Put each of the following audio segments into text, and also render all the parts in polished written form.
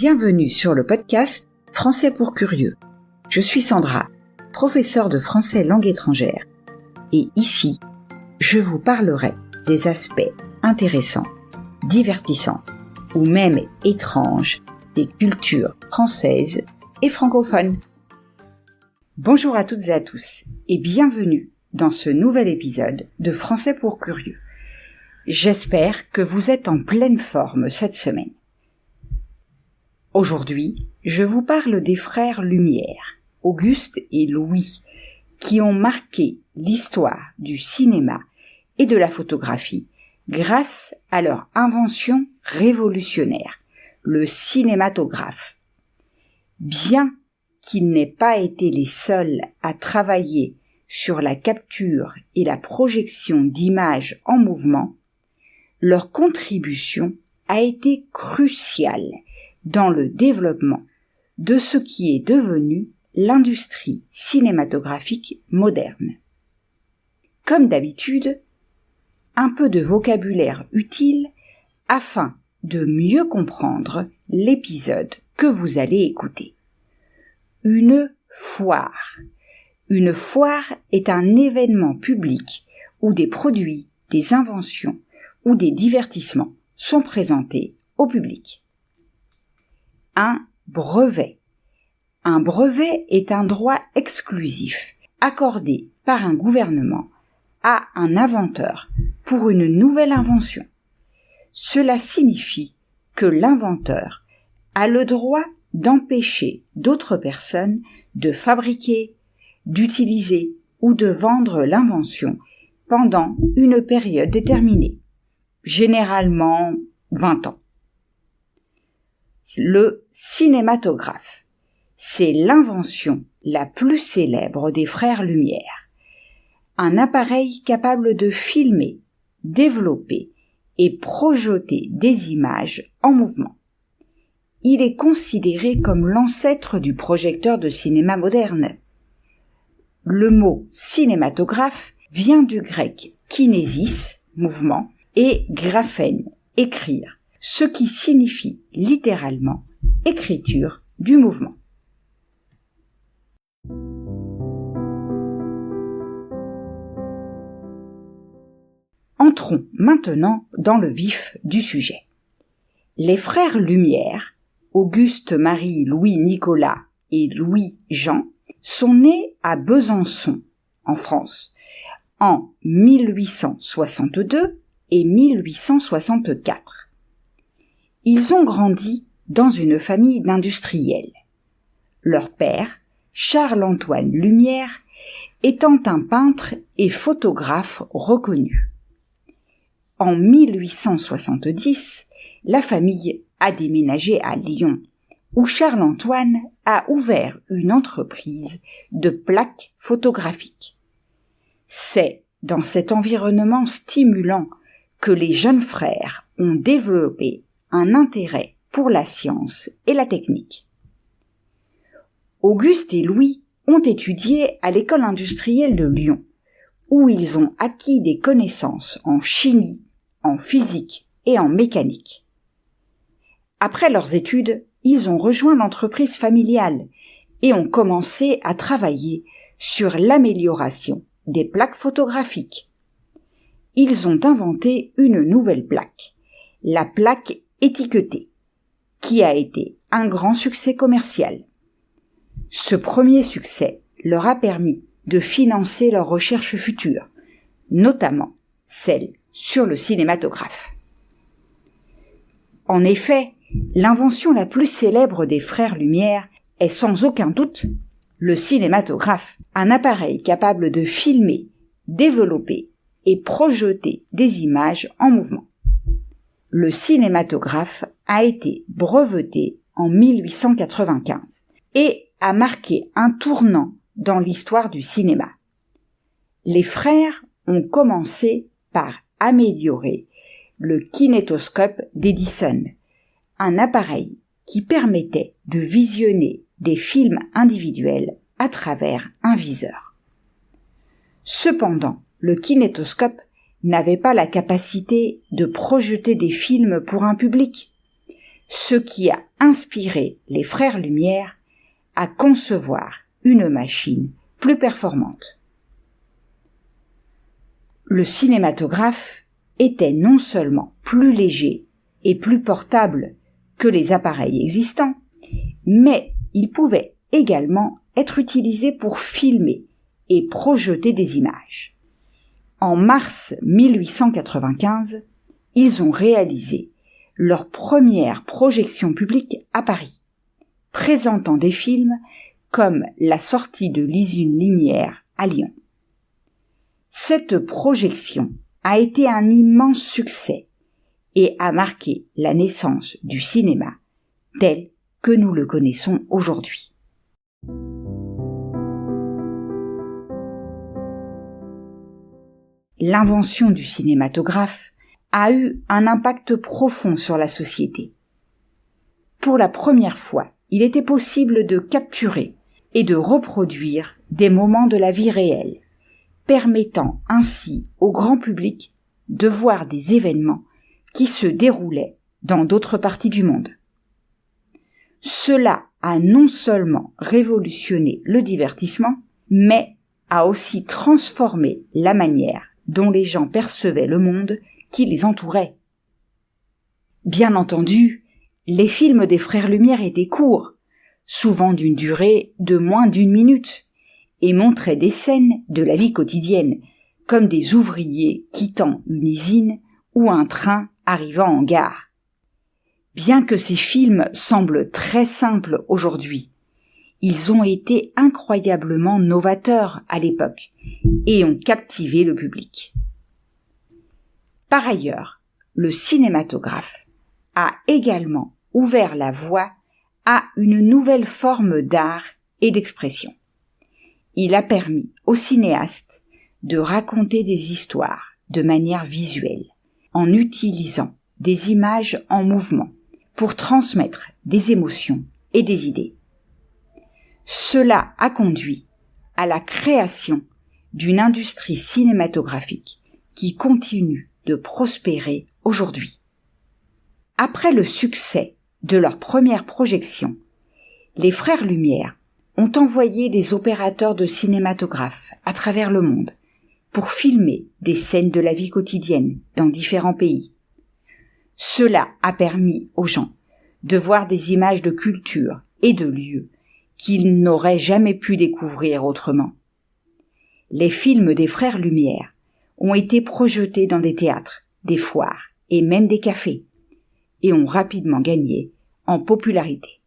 Bienvenue sur le podcast Français pour curieux. Je suis Sandra, professeure de français langue étrangère. Et ici, je vous parlerai des aspects intéressants, divertissants ou même étranges des cultures françaises et francophones. Bonjour à toutes et à tous et bienvenue dans ce nouvel épisode de Français pour curieux. J'espère que vous êtes en pleine forme cette semaine. Aujourd'hui, je vous parle des frères Lumière, Auguste et Louis, qui ont marqué l'histoire du cinéma et de la photographie grâce à leur invention révolutionnaire, le cinématographe. Bien qu'ils n'aient pas été les seuls à travailler sur la capture et la projection d'images en mouvement, leur contribution a été cruciale dans le développement de ce qui est devenu l'industrie cinématographique moderne. Comme d'habitude, un peu de vocabulaire utile afin de mieux comprendre l'épisode que vous allez écouter. Une foire. Une foire est un événement public où des produits, des inventions ou des divertissements sont présentés au public. Un brevet. Un brevet est un droit exclusif accordé par un gouvernement à un inventeur pour une nouvelle invention. Cela signifie que l'inventeur a le droit d'empêcher d'autres personnes de fabriquer, d'utiliser ou de vendre l'invention pendant une période déterminée, généralement 20 ans. Le cinématographe, c'est l'invention la plus célèbre des frères Lumière. Un appareil capable de filmer, développer et projeter des images en mouvement. Il est considéré comme l'ancêtre du projecteur de cinéma moderne. Le mot cinématographe vient du grec kinésis, mouvement, et graphène, écrire, ce qui signifie littéralement écriture du mouvement. Entrons maintenant dans le vif du sujet. Les frères Lumière, Auguste Marie Louis Nicolas et Louis Jean, sont nés à Besançon, en France, en 1862 et 1864. Ils ont grandi dans une famille d'industriels. Leur père, Charles-Antoine Lumière, étant un peintre et photographe reconnu. En 1870, la famille a déménagé à Lyon, où Charles-Antoine a ouvert une entreprise de plaques photographiques. C'est dans cet environnement stimulant que les jeunes frères ont développé un intérêt pour la science et la technique. Auguste et Louis ont étudié à l'école industrielle de Lyon, où ils ont acquis des connaissances en chimie, en physique et en mécanique. Après leurs études, ils ont rejoint l'entreprise familiale et ont commencé à travailler sur l'amélioration des plaques photographiques. Ils ont inventé une nouvelle plaque, la plaque étiquetée, qui a été un grand succès commercial. Ce premier succès leur a permis de financer leurs recherches futures, notamment celles sur le cinématographe. En effet, l'invention la plus célèbre des frères Lumière est sans aucun doute le cinématographe, un appareil capable de filmer, développer et projeter des images en mouvement. Le cinématographe a été breveté en 1895 et a marqué un tournant dans l'histoire du cinéma. Les frères ont commencé par améliorer le kinétoscope d'Edison, un appareil qui permettait de visionner des films individuels à travers un viseur. Cependant, le kinétoscope n'avait pas la capacité de projeter des films pour un public. ce qui a inspiré les frères Lumière à concevoir une machine plus performante. Le cinématographe était non seulement plus léger et plus portable que les appareils existants, mais il pouvait également être utilisé pour filmer et projeter des images. En mars 1895, ils ont réalisé leur première projection publique à Paris, présentant des films comme la sortie de l'usine Lumière à Lyon. Cette projection a été un immense succès et a marqué la naissance du cinéma tel que nous le connaissons aujourd'hui. L'invention du cinématographe a eu un impact profond sur la société. Pour la première fois, il était possible de capturer et de reproduire des moments de la vie réelle, permettant ainsi au grand public de voir des événements qui se déroulaient dans d'autres parties du monde. Cela a non seulement révolutionné le divertissement, mais a aussi transformé la manière dont les gens percevaient le monde qui les entourait. Bien entendu, les films des frères Lumière étaient courts, souvent d'une durée de moins d'1 minute, et montraient des scènes de la vie quotidienne, comme des ouvriers quittant une usine ou un train arrivant en gare. Bien que ces films semblent très simples aujourd'hui, ils ont été incroyablement novateurs à l'époque et ont captivé le public. Par ailleurs, le cinématographe a également ouvert la voie à une nouvelle forme d'art et d'expression. Il a permis aux cinéastes de raconter des histoires de manière visuelle, en utilisant des images en mouvement pour transmettre des émotions et des idées. Cela a conduit à la création d'une industrie cinématographique qui continue de prospérer aujourd'hui. Après le succès de leur première projection, les frères Lumière ont envoyé des opérateurs de cinématographes à travers le monde pour filmer des scènes de la vie quotidienne dans différents pays. Cela a permis aux gens de voir des images de culture et de lieux qu'ils n'auraient jamais pu découvrir autrement. Les films des frères Lumière ont été projetés dans des théâtres, des foires et même des cafés, et ont rapidement gagné en popularité.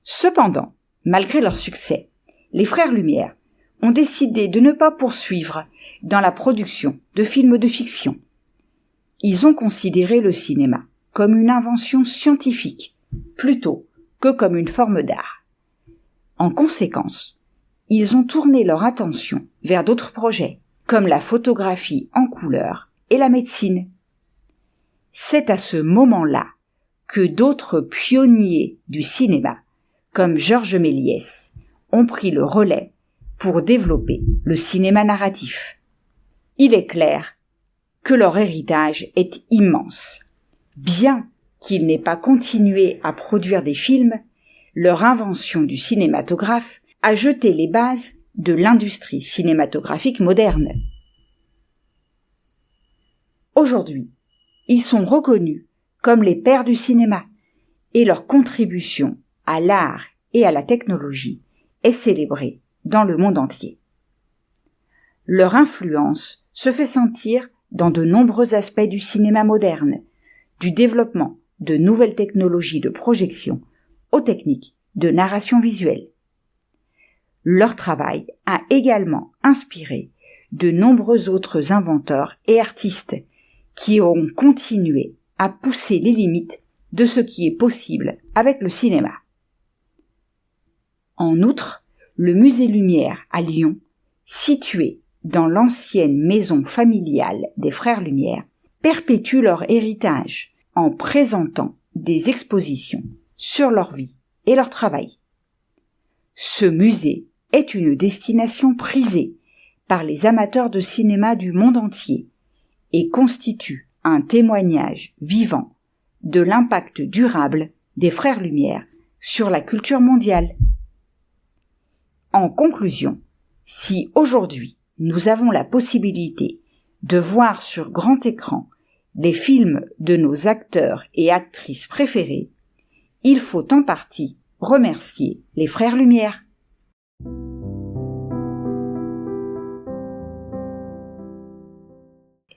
Cependant, malgré leur succès, les frères Lumière ont décidé de ne pas poursuivre dans la production de films de fiction. Ils ont considéré le cinéma comme une invention scientifique, plutôt que comme une forme d'art. En conséquence, ils ont tourné leur attention vers d'autres projets, comme la photographie en couleur et la médecine. C'est à ce moment-là que d'autres pionniers du cinéma, comme Georges Méliès, ont pris le relais pour développer le cinéma narratif. Il est clair que leur héritage est immense. Bien qu'ils n'aient pas continué à produire des films, leur invention du cinématographe a jeté les bases de l'industrie cinématographique moderne. Aujourd'hui, ils sont reconnus comme les pères du cinéma et leur contribution à l'art et à la technologie est célébrée dans le monde entier. Leur influence se fait sentir dans de nombreux aspects du cinéma moderne, du développement de nouvelles technologies de projection aux techniques de narration visuelle. Leur travail a également inspiré de nombreux autres inventeurs et artistes qui ont continué à pousser les limites de ce qui est possible avec le cinéma. En outre, le musée Lumière à Lyon, situé dans l'ancienne maison familiale des frères Lumière, perpétue leur héritage en présentant des expositions sur leur vie et leur travail. Ce musée est une destination prisée par les amateurs de cinéma du monde entier et constitue un témoignage vivant de l'impact durable des Frères Lumière sur la culture mondiale. En conclusion, si aujourd'hui nous avons la possibilité de voir sur grand écran les films de nos acteurs et actrices préférés, il faut en partie remercier les Frères Lumière.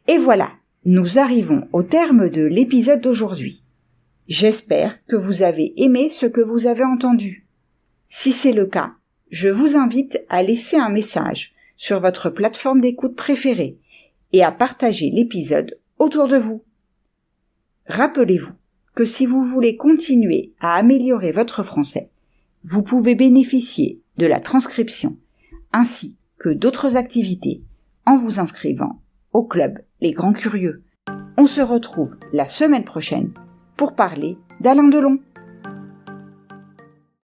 Et voilà, nous arrivons au terme de l'épisode d'aujourd'hui. J'espère que vous avez aimé ce que vous avez entendu. Si c'est le cas, je vous invite à laisser un message sur votre plateforme d'écoute préférée et à partager l'épisode autour de vous. Rappelez-vous que si vous voulez continuer à améliorer votre français, vous pouvez bénéficier de la transcription ainsi que d'autres activités en vous inscrivant au club Les Grands Curieux. On se retrouve la semaine prochaine pour parler d'Alain Delon.